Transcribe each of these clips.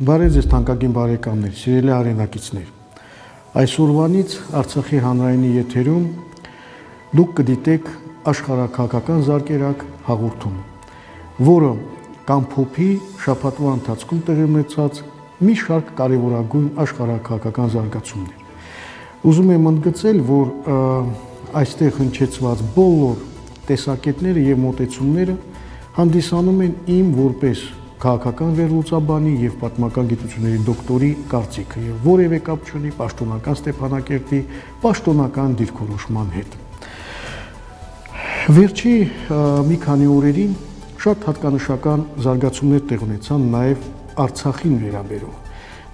Բարև ձեզ թանկագին բարեկամներ, սիրելի հայրենակիցներ։ Այսօրվանից Արցախի հանրայինի եթերում դուք կդիտեք աշխարհաքաղաքական զարգերակ հաղորդումը, որը կամփոփի շաբաթվա ընթացքում տեղի ունեցած մի շարք կարևորագույն աշխարհաքաղաքական զարգացումներ։ Ուզում եմ ընդգծել, որ այստեղ հնչեցված բոլոր տեսակետները եւ մոտեցումները հանդիսանում են իմ որպես քաղաքական վերլուծաբանի եւ պատմական գիտությունների դոկտորի կարծիքը եւ որևէ կապ չունի պաշտոնական Ստեփանակերտի պաշտոնական դիրքորոշման հետ։ Վերջի մի քանի օրերին շատ հատկանշական զարգացումներ տեղ ունեցան նաեւ Արցախին վերաբերող,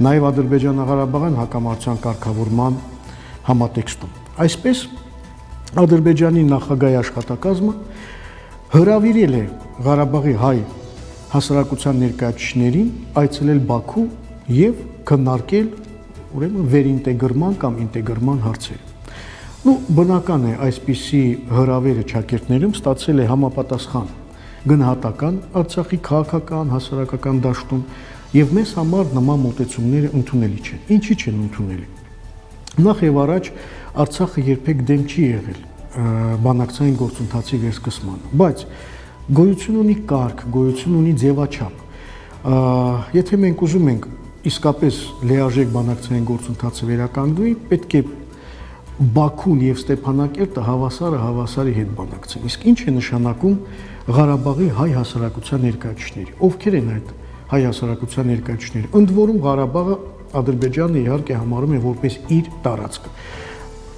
նաեւ Ադրբեջանա-Ղարաբաղյան հակամարտության կարգավորման համատեքստում։ Այսպես Ադրբեջանի նախագահի աշխատակազմը հրավիրել է Ղարաբաղի հայ հասարակության ներկայացուցիչներին այցելել Բաքու եւ քննարկել ուրեմն վերինտեգրման կամ ինտեգրման հարցեր։ Բնական է այսպիսի հրավերը ճակերտներում ստացել է համապատասխան գնահատական Արցախի քաղաքական հասարակական դաշտում եւ մեզ համար նման մոտեցումները ընդունելի չեն։ Ինչի չեն ընդունելի։ Նախ եւ առաջ Արցախը երբեք դեմ չի եղել բանակցային գործընթացի վերսկսմանը, բայց գոյություն ունի կարգ, գոյություն ունի ձևաչափ։ Եթե մենք ուզում ենք իսկապես լիարժեք բանակցային գործընթացը վերականգնվի, պետք է Բաքուն եւ Ստեփանակերտը հավասարի հետ բանակցեն։ Իսկ ինչ է նշանակում Ղարաբաղի հայ հասարակության ներկայացուցիչների։ Ովքեր են այդ հայ հասարակության ներկայացուցիչները։ Ընդ որում Ղարաբաղը Ադրբեջանը իհարկե համարում է որպես իր տարածքը։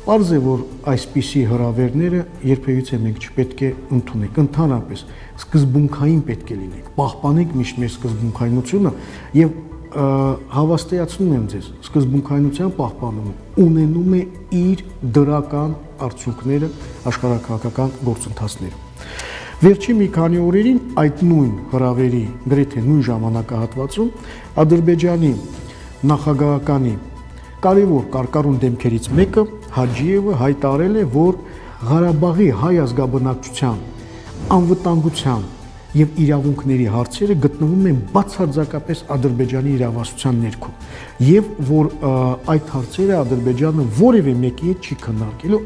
Պարզ է, որ այսպիսի հրավերները երբևիցե մենք չպետք է ընդունենք, ընդհանրապես սկզբունքային պետք է լինենք, պահպանենք միշտ մեր սկզբունքայնությունը եւ հավաստիացնում եմ ձեզ, սկզբունքայնության պահպանումը ունենում է իր դրական արդյունքները աշխարհաքաղաքական գործընթացներում։ Վերջի մի քանի օրերին այդ նույն հրավերի գրեթե նույն ժամանակահատվածում Ադրբեջանի նախագահականի կարևոր կարկառուն դեմքերից մեկը Հաջիևը հայտարարել է, որ Ղարաբաղի հայ ազգաբնակչության անվտանգության եւ իրավունքների հարցերը գտնվում են բացարձակապես Ադրբեջանի իրավասության ներքո եւ որ այդ հարցերը Ադրբեջանը որևէ մեկի հետ չի քննարկելու,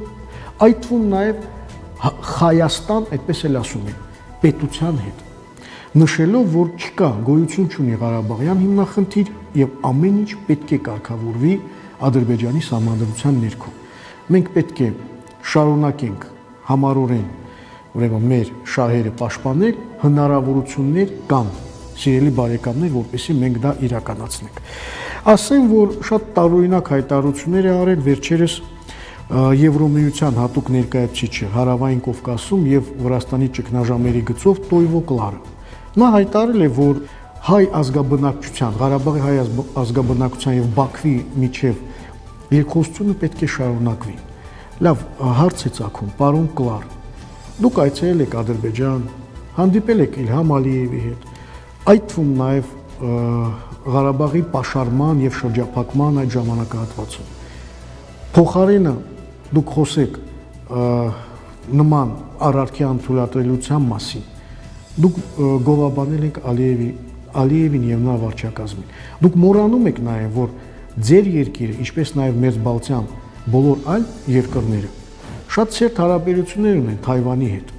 այդ թվում նաեւ Հայաստան, այդպես էլ ասում են, պետության հետ, նշելով, որ չկա գոյություն չունի Ղարաբաղյան հիմնախնդիր եւ ամեն ինչ պետք է կարգավորվի Ադրբեջանի սահմանադրության ներքո։ Մենք պետք է շարունակենք համառորեն ուրեմն մեր շահերը պաշտպանել, հնարավորություններ կան, սիրելի բարեկամներ, որպեսզի մենք դա իրականացնենք։ Ասեմ, որ շատ տարօրինակ հայտարարություններ է արել վերջերս Եվրոմիության հատուկ ներկայացուցիչը Հարավային Կովկասում եւ Վրաստանի ճգնաժամերի գծով Տոյվո Կլարը։ Նա հայտարարել է, որ հայ ազգաբնակչության, Ղարաբաղի հայ ազգաբնակչության եւ Բաքվի միջև երկխոսությունը պետք է շարունակվի։ Լավ, հարց է ծագում, պարոն Կլար, դուք այցելել եք Ադրբեջան, հանդիպել եք Իլհամ Ալիևի հետ, այդ թվում նաեւ Ղարաբաղի պաշարման եւ շրջափակման այդ ժամանակահատվածում։ Փոխարենը դուք խոսեք նման առարկյան թույլատրելիության մասին, դուք գովաբանել եք Ալիևին եւ նա վարչակազմին։ Դուք մոռանում եք նաեւ, որ ձեր երկիրը, ինչպես նաեւ Մերձբալթյան բոլոր այլ երկրները, շատ սերտ հարաբերություններ ունեն Թայվանի հետ։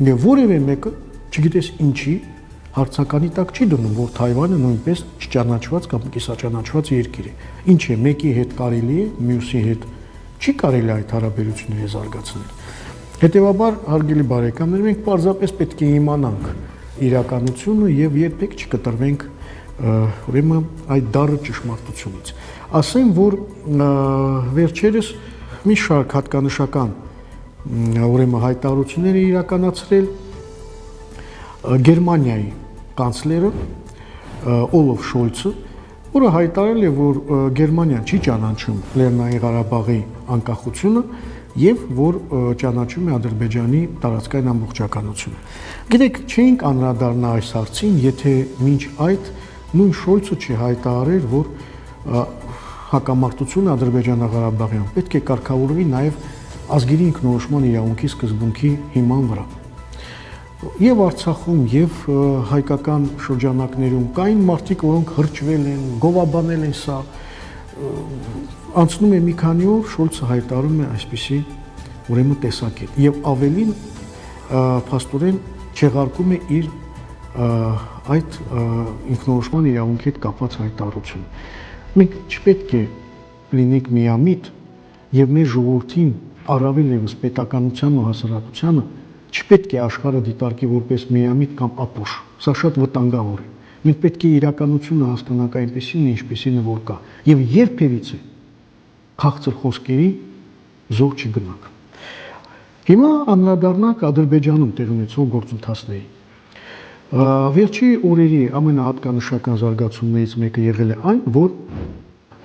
Եվ որևէ մեկը, չգիտես ինչի, հարցականի տակ չի դնում, որ Թայվանը նույնպես չճանաչված կամ կիսաճանաչված երկիր է։ Ինչ է, մեկի հետ կարելի է, մյուսի հետ չի կարելի այդ հարաբերությունները զարգացնել։ Հետևաբար, հարգելի բարեկամներ, մենք պարզապես պետք է իմանանք իրականությունը եւ երբեք չկտրվենք ուրեմն այդ դառը ճշմարտությունից։ Ասեմ, որ վերջերս մի շարք հատկանշական ուրեմն հայտարարություններ է իրականացրել Գերմանիայի կանցլերը Օլաֆ Շոլցը, որը հայտարարել է, որ Գերմանիան չի ճանաչում Լեռնային Ղարաբաղի անկախությունը եւ որ ճանաչում է Ադրբեջանի տարածքային ամբողջականությունը։ Գիտեք, չէինք անդրադառնա այս հարցին, եթե մինչ այդ նույն Շոլցը չհայտարարեր, որ հակամարտությունը Ադրբեջանա-Ղարաբաղյան պետք է կարգավորվի նաեւ ազգերի ինքնորոշման իրավունքի սկզբունքի հիման վրա։ Եվ Արցախում, եւ հայկական շրջանակներում կային մարդիկ, որոնք հրճվել են, գովաբանել են սա։ Անցնում է մի քանի օր, Շոլցը հայտարարում է այսպիսի ուրեմն տեսակետ եւ ավելին փաստորեն չեղարկում է իր այդ ինքնորոշման իրավունքի հետ կապված հայտարարություն։ Մենք չպետք է լինենք միամիտ եւ մեր ժողովրդին, առավել եւս պետականության ու հասարակությանը չպետք է աշխարհը դիտարկի որպես միամիտ կամ ապուշ։ Սա շատ վտանգավոր է։ Մենք պետք է իրականությունը հասկանանք այնպեսին, ինչպեսին է որ կա, եւ երբևիցե քաղցր խոսքերի զոր չգնանք։ Հիմա անդրադառնանք Ադրբեջանում տեղի ունեցող գործընթացներին։ Վերջի օրերի ամենահատկանշական զարգացումներից մեկը եղել է այն, որ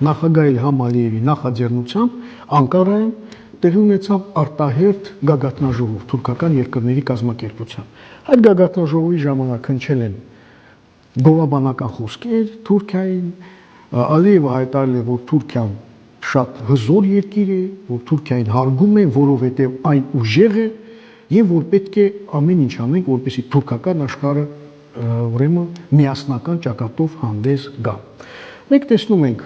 նախագահ Իլհամ Ալիևի նախաձեռնությամբ Անկարայում տեղի ունեցավ արտահերթ գագաթնաժողով թուրքական երկրների կազմակերպությամբ։ Այդ գագաթնաժողովի ժամանակ հնչել են գովաբանական խոսքեր Թուրքիային, Ալիևը հայտարարել է, որ Թուրքիան շատ հզոր երկիր է, որ Թուրքիային հարգում են, որովհետև այն ուժեղ է եւ որ պետք է ամեն ինչ անենք, որպեսզի թուրքական աշխարհը ուրեմն միասնական ճակատով հանդես գա։ Մենք տեսնում ենք,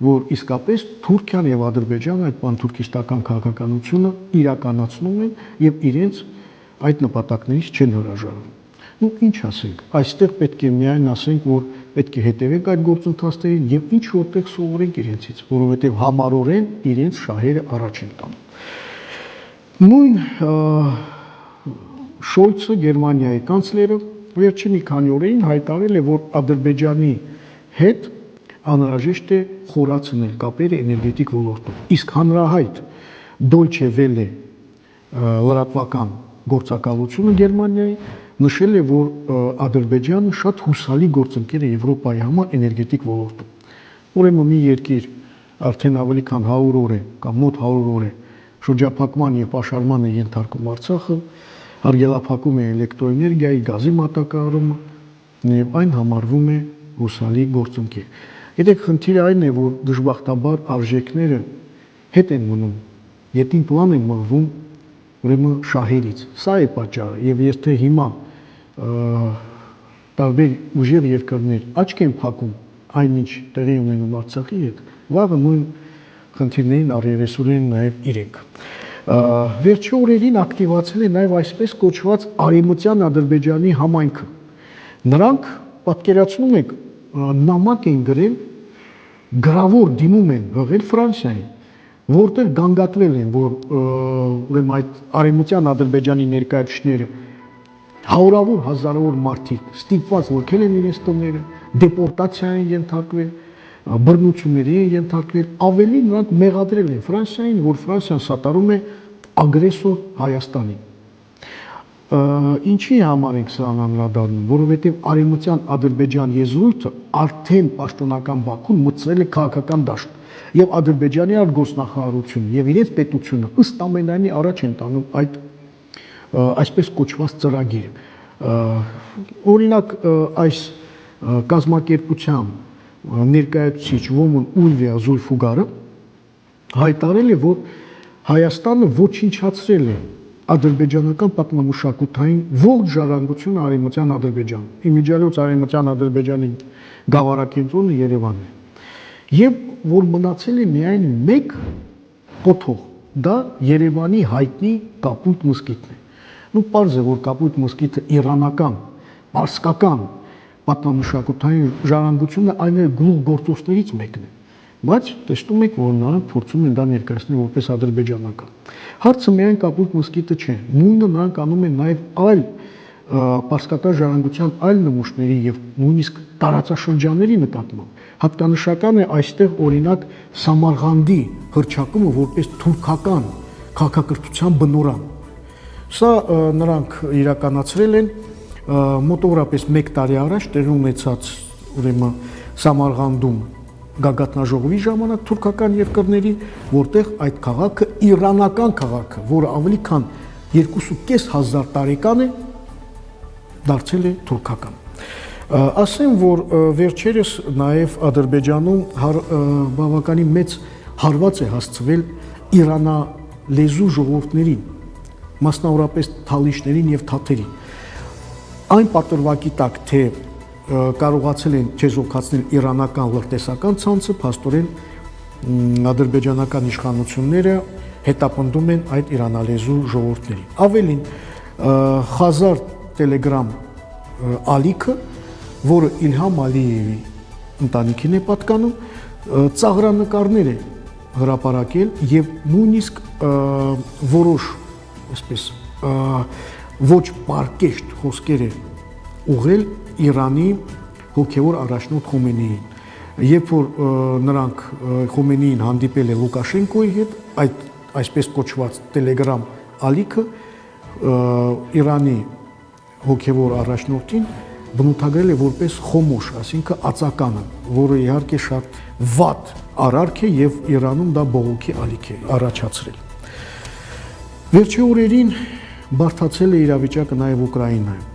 որ իսկապես Թուրքիան եւ Ադրբեջանը այդ պանթուրքիստական քաղաքականությունը իրականացնում են եւ իրենց այդ նպատակներից չեն հրաժարվում։ Ու ինչ ասենք, այստեղ պետք է միայն ասենք, որ պետք է հետևենք այդ գործընթացներին եւ ինչ որտեղ սովորենք իրենցից, որովհետեւ համառորեն իրենց շահերը առաջ են տանում։ Նույն Շոլցը, Գերմանիայի կանցլերը, վերջին մի քանի օրերին հայտարարել է, որ Ադրբեջանի հետ անհրաժեշտ է խորացնել կապերը էներգետիկ ոլորտում։ Իսկ հանրահայտ Deutsche Welle լրատվական գործակալությունը Գերմանիայի նշել է, որ Ադրբեջանը շատ հուսալի գործընկեր է Եվրոպայի համար էներգետիկ ոլորտում։ Ուրեմն մի երկիր արդեն ավելի քան 100 օր է կամ մոտ 100 օր է շրջափակման եւ պաշարման է ենթարկում Արցախը, արգելափակում է էլեկտրոէներգիայի, գազի մատակարարումը եւ այն համարվում է հուսալի գործընկեր։ Գիտեք, խնդիրը այն է, որ դժբախտաբար արժեքները հետ են մնում, ետին պլան են մղվում ուրեմն շահերից։ Սա է պատճառը եւ ես թե հիմա տարբեր ուժեղ երկրներ աչք են փակում այնինչ տեղի ունենում Արցախի հետ, վաղը նույն խնդիրներին առերեսուրեն են նաեւ իրենք։ Վերջի օրերին ակտիվացել է նաեւ այսպես կոչված Արևմտյան Ադրբեջանի համայնքը։ Նրանք պատկերացնում եք նամակ են գրել, գրավոր դիմում են ղղել Ֆրանսիային, որտեղ գանգատվել են, որ ուրեմն այդ Արևմտյան Ադրբեջանի ներկայացուցիչները հարյուրավոր հազարավոր մարդիկ ստիպված ողքել են իրենց տները, դեպորտացիա են ենթարկվել, բռնությունների են ենթարկվել, ավելի նրանք մեղադրել են Ֆրանսիային, որ Ֆրանսիան սատարում է ագրեսոր Հայաստանին։ Ինչի համար ենք սրան անդրադառնում, որովհետև Արևմտյան Ադրբեջան եզրույթը արդեն պաշտոնական Բաքուն մտցրել է քաղաքական դաշտ եւ Ադրբեջանի արտգործնախարարությունը եւ իրենց պետությունը ըստ ամենայնի առաջ են տանում այդ այսպես կոչված ծրագիրը։ Օրինակ այս կազմակերպության ներկայացուցիչ Ոմն Ուլվիա Զուլֆուգարը հայտարարել է, որ Հայաստանը ոչնչացրել է ադրբեջանական պատմամշակութային ողջ ժառանգությունը Արևմտյան Ադրբեջանում։ Իմիջիալոց Արևմտյան Ադրբեջանի գավառակենտրոնը Երևանն է։ Եվ որ մնացել է միայն մեկ կոթող, դա Երևանի հայտնի Կապույտ մզկիթն է։ Ու պարզ է, որ Կապույտ մզկիթը իրանական, պարսկական պատմամշակութային ժառանգությունը այն գլուխ գործողներից մեկն է։ Բայց տեսնում եք, որ նրանք փորձում են դա ներկայացնել որպես ադրբեջանական։ Հարցը միայն Կապույտ մզկիթը չէ, նույնը նրանք անում են նաև այլ պարսկական ժառանգության այլ նմուշների եւ նույնիսկ տարածաշրջանների նկատմամբ։ Հատկանշական է այստեղ օրինակ Սամարղանդի հռչակումը որպես թուրքական քաղաքակրթության բնօրան։ Սա նրանք իրականացրել են մոտավորապես 1 տարի առաջ տեղի ունեցած ուրեմն Սամարղանդում գագաթնաժողովի ժամանակ թուրքական երկրների, որտեղ այդ քաղաքը իրանական քաղաքը, որը ավելի քան 2.500 տարեկան է, դարձել է թուրքական։ Ասեմ, որ վերջերս նաև Ադրբեջանում բավականին մեծ հարված է հասցվել իրանալեզու ժողովուրդներին, մասնավորապես թալիշներին եւ թաթերին։ Այն պատրվակի տակ, թե կարողացել են չեզոքացնել իրանական լրտեսական ցանցը, փաստորեն ադրբեջանական իշխանությունները հետապնդում են այդ իրանալեզու ժողովուրդներին։ Ավելին, Խազար Telegram ալիքը, որը Իլհամ Ալիևի ընտանիքին է պատկանում, ծաղրանկարներ է հրապարակել եւ նույնիսկ որոշ, այսպես, ոչ պարկեշտ խոսքեր է ուղղել Իրանի հոգևոր առաջնորդ Խոմեյնիին։ Երբ որ նրանք Խոմեյնիին հանդիպել է Լուկաշենկոյի հետ, այդ այսպես կոչված Telegram ալիքը Իրանի հոգևոր առաջնորդին բնութագրել է որպես խոմոշ, այսինքն ածականը, որը իհարկե շատ վատ արարք է եւ Իրանում դա բողոքի ալիք է առաջացրել։ Վերջի օրերին բարդացել է իրավիճակը նաեւ Ուկրաինայում։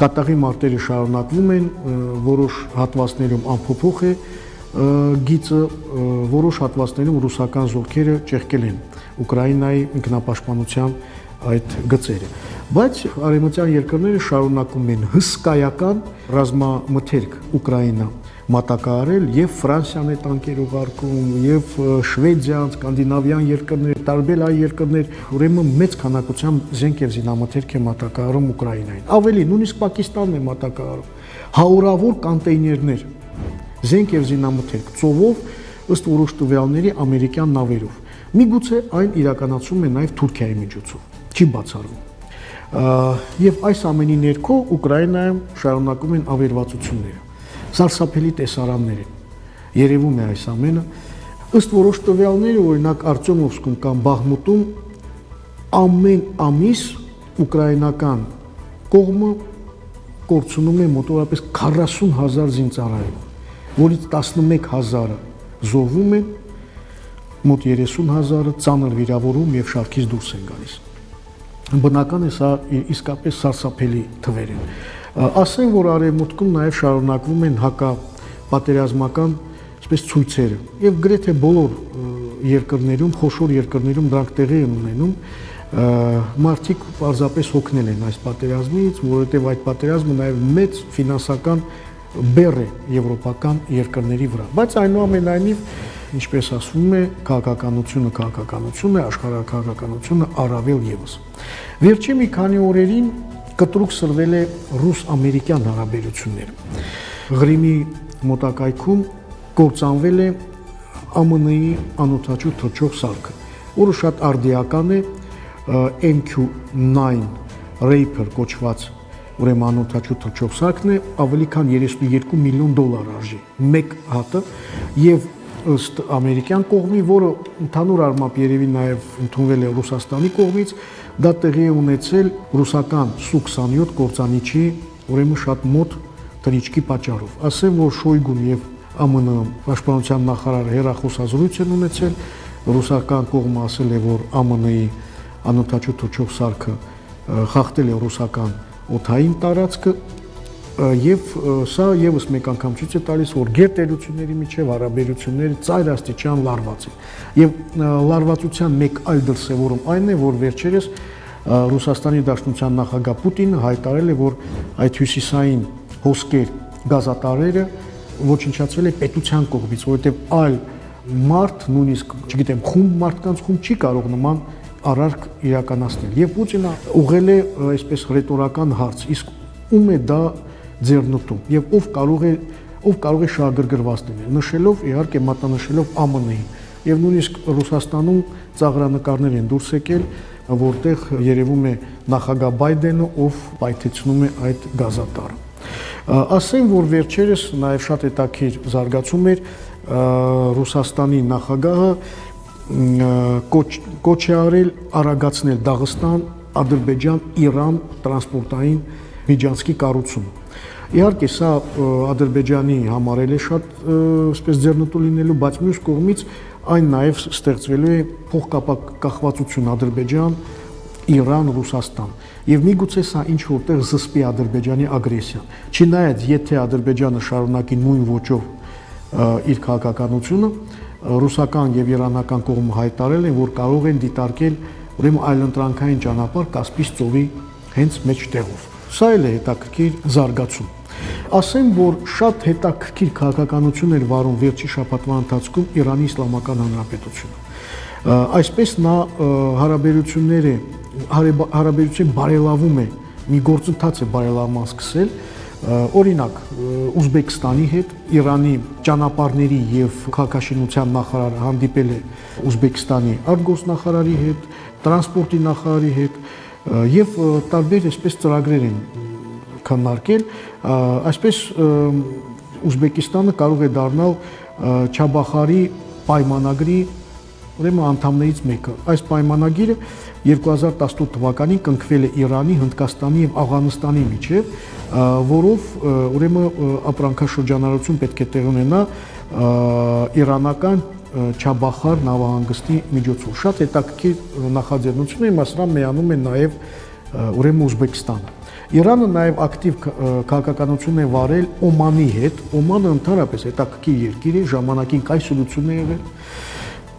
Կատաղի մարտերը շարունակվում են, որոշ հատվածներում անփոփոխ է գիծը, որոշ հատվածներում ռուսական զորքերը ճեղքել են Ուկրաինայի ինքնապաշտպանության այդ գծերը։ Բայց արևմտյան երկրները շարունակում են հսկայական ռազմամթերք Ուկրաինա մատակարարել, եւ Ֆրանսիան է տանկեր ուղարկում, եւ Շվեդիան, Սկանդինավյան երկրներ, տարբեր այլ երկրներ, ուրեմն մեծ քանակությամբ զենք եւ զինամթերք է մատակարարում Ուկրաինային։ Ավելի, նույնիսկ Պակիստանն է մատակարարում հարյուրավոր կոնտեյներներ զենք եւ զինամթերք ծովով, ըստ որոշ տվյալների ամերիկյան նավերով։ Միգուցե այն իրականացում է նաեւ Թուրքիայի միջոցով, չի բացառվում։ Եվ այս ամենի ներքո Ուկրաինայում շարունակում են ավերվածությունները, սարսափելի տեսարաններ են, երևում է այս ամենը, ըստ որոշ տվյալների, օրինակ Արտյոմովսկում կամ Բախմուտում ամեն ամիս ուկրաինական կողմը կորցնում է մոտավորապես 40,000 զինծառայող, որից 11,000-ը զոհվում են, մոտ 30,000-ը ծանր վիրավորում եւ շարքից դուրս են գալիս։ Բնական է սա իսկապես սարսափելի թվեր են։ Ասեն, որ արևմուտքում նաև շարունակվում են հակապատերազմական այսպես ցույցերը եւ գրեթե բոլոր երկրներում, խոշոր երկրներում դրանք տեղի են ունենում, մարդիկ պարզապես հոգնել են այս պատերազմից, որովհետեւ այդ պատերազմը նաև մեծ ֆինանսական բեռ է եվրոպական երկրների վրա։ Բայց այնուամենայնիվ, ինչպես ասվում է, քաղաքականությունը, աշխարհաքաղաքականությունը առավել եւս։ Վերջին մի քանի օրերին կտրուկ սրվել է ռուս-ամերիկյան հարաբերությունները։ Ղրիմի մոտակայքում կործանվել է ԱՄՆ-ի անօդաչու թռչող սարքը, որը շատ արդիական է, MQ-9 Reaper կոչված ուրեմն անօդաչու թռչող սարքն է, ավելի քան $32 միլիոն արժի մեկ հատը, եւ ըստ ամերիկյան կողմի, որը ընդհանուր առմամբ երևի նաև ընդունվել է Ռուսաստանի կողմից, դա տեղի է ունեցել ռուսական Su-27 կործանիչի ուրեմն շատ մոտ թռիչքի պատճառով։ Ասեմ, որ Շոյգուն եւ ԱՄՆ պաշտպանության նախարարը հեռախոսազրույց են ունեցել, ռուսական կողմը ասել է, որ ԱՄՆ-ի անօդաչու թռչող սարքը խախտել է ռուսական օդային տարածքը, եւ սա եւս մեկ անգամ ցույց է տալիս, որ գերտերությունների միջև հարաբերությունները ծայր աստիճան լարված են։ Եվ լարվածության մեկ այլ դրսևորում այն է, որ վերջերս Ռուսաստանի Դաշնության նախագահ Պուտինը հայտարարել է, որ այդ հյուսիսային հոսքեր գազատարերը ոչնչացվել է պետության կողմից, որովհետեւ այլ մարդ, նույնիսկ, չգիտեմ, խումբ մարդկանց խումբ չի կարող նման արարք իրականացնել։ Եվ Պուտինը ուղղել է այսպես ռետորական հարց, իսկ ում է դա ձեռնտում եւ ով կարող է շահագրգռված լինել, նշելով իհարկե մատնանշելով ԱՄՆ-ին եւ նույնիսկ Ռուսաստանում ծաղրանկարներ են դուրս եկել, որտեղ երևում է նախագահ Բայդենը, ով պայթեցնում է այդ գազատարը։ Ասեմ, որ վերջերս նաեւ շատ հետաքրքիր զարգացում էր, Ռուսաստանի նախագահը կոչ է արել արագացնել Դաղստան, Ադրբեջան, Իրան տրանսպորտային միջանցքի կառուցումը։ Իհարկե սա Ադրբեջանի համար է շատ այսպես ձեռնտու լինելու, բայց մյուս կողմից այն նաև ստեղծվելու է փոխկապակցություն Ադրբեջան, Իրան, Ռուսաստան։ Եվ միգուցե սա ինչ որտեղ զսպի Ադրբեջանի ագրեսիան։ Չնայած եթե Ադրբեջանը շարունակի նույն ոճով իր քաղաքականությունը, ռուսական եւ իրանական կողմը հայտարարել են, որ կարող են դիտարկել ուրեմն այլընտրանքային ճանապարհ Կասպից ծովի հենց մեջտեղով։ Սա էլ է հետաքրքիր զարգացում։ Ասեմ, որ շատ հետաքրքիր քաղաքականություն էր վարում վերջի շաբաթվա ընթացքում Իրանի Իսլամական Հանրապետությունը։ Այսպես նա հարաբերություն բարելավում է, մի գործընթաց է բարելավման սկսել, օրինակ Ուզբեկստանի հետ Իրանի ճանապարհների եւ քաղաքաշինության նախարարը հանդիպել է Ուզբեկստանի արտգործնախարարի հետ, տրանսպորտի նախարարի հետ եւ տարբեր այսպես ծրագրեր են քննարկել, այսպես Ուզբեկստանը կարող է դառնալ Չաբախարի պայմանագրի ուրեմն անդամներից մեկը։ Այս պայմանագիրը 2018 թվականին կնքվել է Իրանի, Հնդկաստանի եւ Աֆղանստանի միջև, որով ուրեմն ապրանքաշրջանառություն պետք է տեղ ունենա իրանական Չաբախար նավահանգստի միջոցով։ Շատ հետաքրքիր նախաձեռնություն է, մասնա միանում է նաեւ ուրեմն Ուզբեկստանը։ Իրանը նաև ակտիվ քաղաքականություն է վարել Օմանի հետ։ Օմանը ընդհանրապես հետաքրքիր երկիր է, ժամանակին կայսրություն է եղել,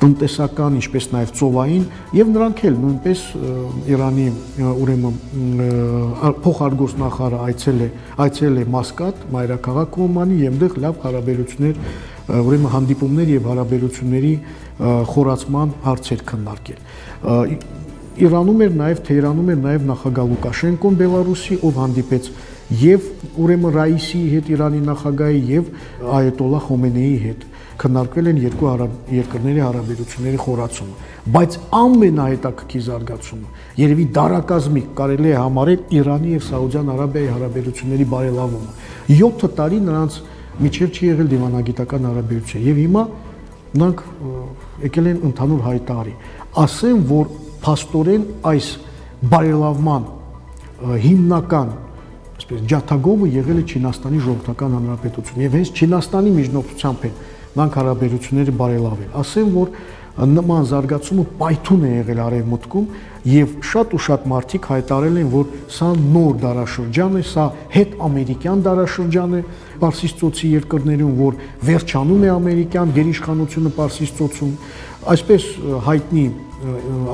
տնտեսական, ինչպես նաև ծովային, եւ նրանք էլ նույնպես Իրանի ուրեմն փոխարգործնախարարը այցել է Մասկատ, մայրաքաղաք Օմանի, եւ այնտեղ լավ հարաբերություններ, ուրեմն հանդիպումներ եւ հարաբերությունների խորացման հարցեր քննարկել։ Իրանում էր նաև Թեհրանում էր նաև նախագահ Լուկաշենկոն Բելարուսի, ով հանդիպեց եւ ուրեմն Ռաիսիի հետ Իրանի նախագահի եւ Այետոլլահ Խոմեյնիի հետ քննարկվել են երկու երկրների հարաբերությունների խորացումը, բայց ամենահետաքրքիր զարգացումը երևի դարակազմի կարելի է համարել Իրանի եւ Սաուդյան Արաբիայի հարաբերությունների բարելավումը։ 7 տարի նրանց միջև չի եղել դիվանագիտական հարաբերություն եւ հիմա նրանք եկել են ընդհանուր հայտարարի։ Ասեմ, որ փաստորեն այս բարելավման հիմնական այսպես ջաթագովը եղել է Չինաստանի Ժողովրդական Հանրապետությունը եւ հենց Չինաստանի միջնորդությամբ են նրանք հարաբերությունները բարելավել։ Ասեմ, որ նման զարգացումը պայթուն է եղել արևմուտքում եւ շատ ու շատ մարդիկ հայտարարել են, որ սա նոր դարաշրջան է, սա հետ ամերիկյան դարաշրջան է Պարսից ծոցի երկրներում, որ վերջանում է ամերիկյան գերիշխանությունը Պարսից ծոցում։ Այսպես հայտնի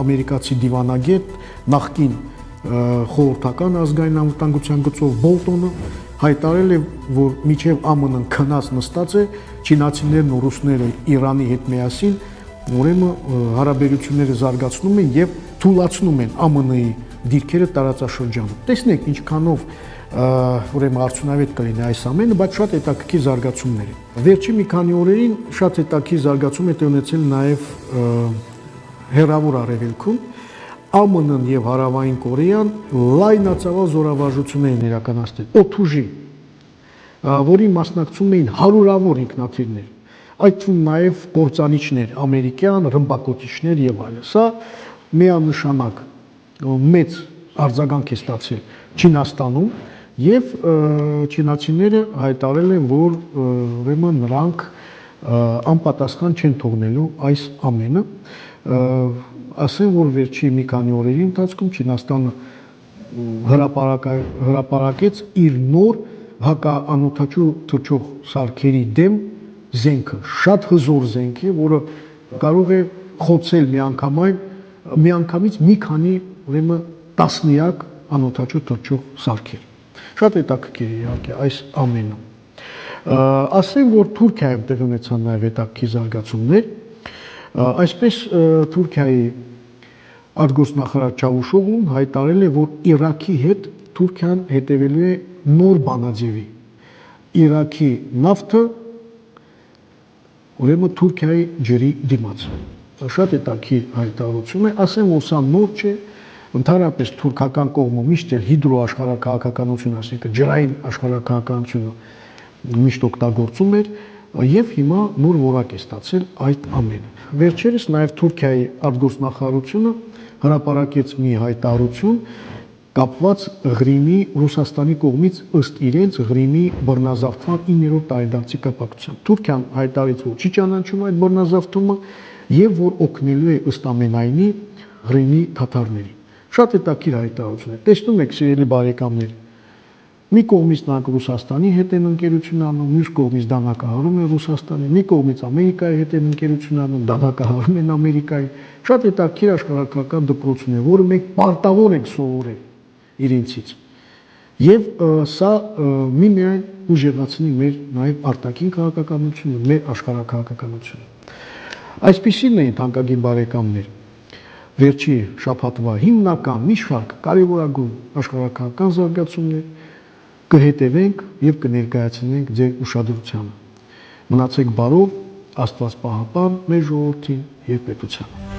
ամերիկացի դիվանագետ, նախկին խորհրդական ազգային անվտանգության գծով Բոլտոնը հայտարարել է, որ միջև ԱՄՆ-ն քնած նստած է, չինացիներն ու ռուսները Իրանի հետ միասին ուրեմն հարաբերությունները զարգացնում են եւ թույլատրում են ԱՄՆ-ի դիրքերը տարածաշրջանում։ Տեսնենք ինչքանով ուրեմն արդյունավետ կլինի այս ամենը, բայց շատ հետաքրքիր զարգացումներ են։ Վերջի մի քանի օրերին շատ հետաքրքիր զարգացում է տեղ ունեցել նաեւ Հեռավոր Արևելքում ԱՄՆ-ն եւ Հարավային Կորեան լայնածավալ զորավարժություններ են իրականացրել օդուժի, որի մասնակցում էին հարյուրավոր ինքնաթիռներ, այդ թվում նաեւ գործանիչներ, ամերիկյան, ռմբակոծիչներ եւ այլն։ Սա միանշանակ մեծ արձագանք է ստացել Չինաստանում եւ չինացիները հայտարարել են, որ ուրեմն նրանք անպատասխան չեն թողնելու այս ամենը։ Ասեմ, որ վերջի մի քանի օրերի ընթացքում Չինաստանը հրապարակեց իր նոր հակաանօդաչու թռչող սարքերի դեմ զենքը, շատ հզոր զենք է, որը կարող է խոցել միանգամից մի քանի ուրեմն տասնյակ անօդաչու թռչող սարքեր։ Շատ հետաքրքիր է իհարկե այս ամենը։ Ասեմ, որ Թուրքիայում տեղ ունեցան նաև հետաքրքիր զարգացումներ։ Այսպես Թուրքիայի արտգործնախարար Չավուշօղլուն հայտարարել է, որ Իրաքի հետ Թուրքիան հետևելու է նոր բանաձևի։ Իրաքի նավթը ուրեմն Թուրքիայի ջրի դիմաց։ Շատ հետաքրքիր հայտարարություն է, ասեմ, որ սա նոր չէ, ընդհանրապես թուրքական կողմը միշտ էլ հիդրոաշխարհաքաղաքականություն, այսինքն ջրային աշխարհաքաղաքականությունը միշտ օգտագործում էր եւ հիմա նոր որակ է ստացել այդ ամենը։ Վերջերս նաեւ Թուրքիայի արտգործնախարարությունը հրապարակեց մի հայտարարություն կապված Ղրիմի Ռուսաստանի կողմից ըստ իրենց Ղրիմի բռնազավթման 9-րդ տարեդարձի կապակցությամբ։ Թուրքիան հայտարարեց, որ չի ճանաչում այդ բռնազավթումը եւ որ օգնելու է ըստ ամենայնի Ղրիմի թաթարներին։ Շատ հետաքրքիր հայտարարություն է։ Տեսնում եք, սիրելի բարեկամներ, Մի կողմից նրանք Ռուսաստանի հետ են ընկերություն անում, մյուս կողմից դանակահարում են Ռուսաստանի, մի կողմից Ամերիկայի հետ են ընկերություն անում, դանակահարում են Ամերիկայի։ Շատ հետաքրքիր աշխարհագրական դպրոցն է, որը մենք պարտավոր ենք սովորել իրենցից։ Եվ սա միմիայն ուժեղացնի մեր նաև արտաքին քաղաքականությունը, մեր աշխարհաքաղաքականությունը։ Այսպիսին էին թանկագին բարեկամներ վերջի շաբաթվա հիմնական մի շարք կարևորագույն աշխարհաքաղաքական զարգացումներ կհետևենք եւ կներկայացնենք ձեր ուշադրությանը։ Մնացեք բարով, Աստված պահապան մեր ժողովրդին եւ պետությանը։